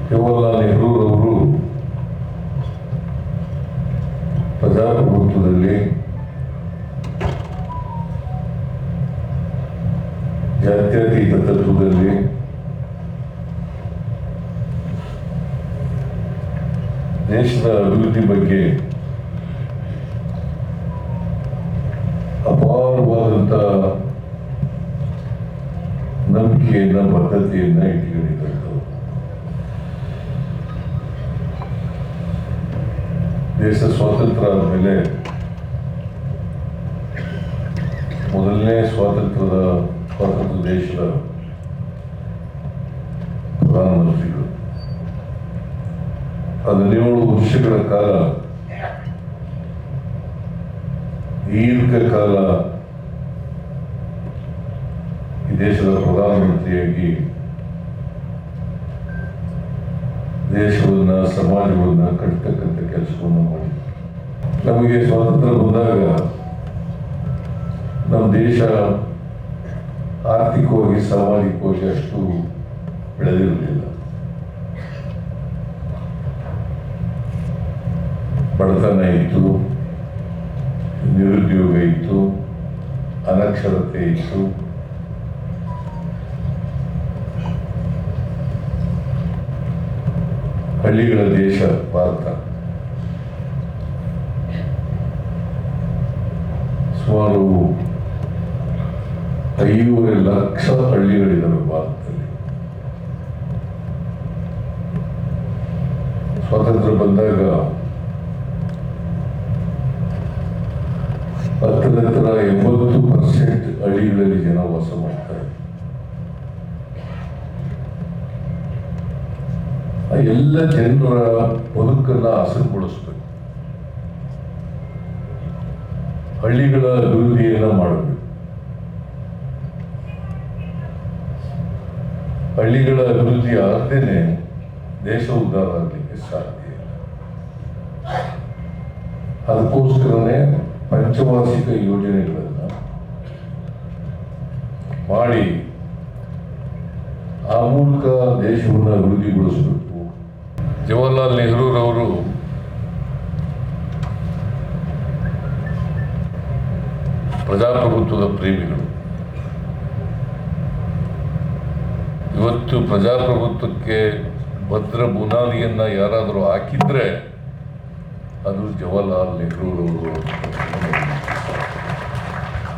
ಜವಾಹರ್ಲಾಲ್ ನೆಹರೂರವರು ಪ್ರಜಾಪ್ರಭುತ್ವದಲ್ಲಿ ಜಾತ್ಯತೀತ ತತ್ವದಲ್ಲಿ ದೇಶದ ಅಭಿವೃದ್ಧಿ ಬಗ್ಗೆ ಅಪಾರವಾದಂಥ ನಂಬಿಕೆಯನ್ನ ಬದ್ಧತೆಯನ್ನ ಇಟ್ಕೊಂಡಿದ್ದರು. ದೇಶ ಸ್ವಾತಂತ್ರ್ಯ ಆದಮೇಲೆ ಮೊದಲನೇ ಸ್ವಾತಂತ್ರ್ಯ ದೇಶದ ಪ್ರಧಾನಮಂತ್ರಿಗಳು 17 ವರ್ಷಗಳ ಕಾಲ ದೀರ್ಘಕಾಲ ಈ ದೇಶದ ಪ್ರಧಾನಮಂತ್ರಿಯಾಗಿ ದೇಶವನ್ನ ಸಮಾಜವನ್ನ ಕಟ್ಟತಕ್ಕಂಥ ಕೆಲಸವನ್ನು ಮಾಡಿ ನಮಗೆ ಸ್ವಾತಂತ್ರ್ಯ ಬಂದಾಗ ನಮ್ಮ ದೇಶ ಆರ್ಥಿಕವಾಗಿ ಸಾಮಾಜಿಕವಾಗಿ ಅಷ್ಟು ಬೆಳೆದಿರಲಿಲ್ಲ. ಬಡತನ ಇತ್ತು, ನಿರುದ್ಯೋಗ ಇತ್ತು, ಅನಕ್ಷರತೆ ಇತ್ತು. ಹಳ್ಳಿಗಳ ದೇಶ ಭಾರತ. ಸುಮಾರು 5 ಲಕ್ಷ ಹಳ್ಳಿಗಳಿದ್ದಾವೆ ಭಾರತದಲ್ಲಿ. ಸ್ವಾತಂತ್ರ್ಯ ಬಂದಾಗ 80% ಹಳ್ಳಿಗಳಲ್ಲಿ ಜನ ವಾಸ ಮಾಡ್ತಾರೆ. ಎಲ್ಲ ಜನರ ಬದುಕನ್ನ ಹಸನುಗೊಳಿಸ್ಬೇಕು, ಹಳ್ಳಿಗಳ ಅಭಿವೃದ್ಧಿಯನ್ನ ಮಾಡಬೇಕು. ಹಳ್ಳಿಗಳ ಅಭಿವೃದ್ಧಿ ಆಗದೇನೆ ದೇಶ ಉದ್ಧಾರ ಆಗಲಿಕ್ಕೆ ಸಾಧ್ಯ ಇಲ್ಲ. ಅದಕ್ಕೋಸ್ಕರನೇ ಪಂಚವಾರ್ಷಿಕ ಯೋಜನೆಗಳನ್ನ ಮಾಡಿ ಆ ಮೂಲಕ ದೇಶವನ್ನು ಅಭಿವೃದ್ಧಿಗೊಳಿಸಬೇಕು. ಜವಾಹರ್ಲಾಲ್ ನೆಹರೂರವರು ಪ್ರಜಾಪ್ರಭುತ್ವದ ಪ್ರೇಮಿಗಳು. ಇವತ್ತು ಪ್ರಜಾಪ್ರಭುತ್ವಕ್ಕೆ ಭದ್ರ ಬುನಾದಿಯನ್ನ ಯಾರಾದರೂ ಹಾಕಿದ್ರೆ ಅದು ಜವಾಹರ್ಲಾಲ್ ನೆಹರೂರವರು.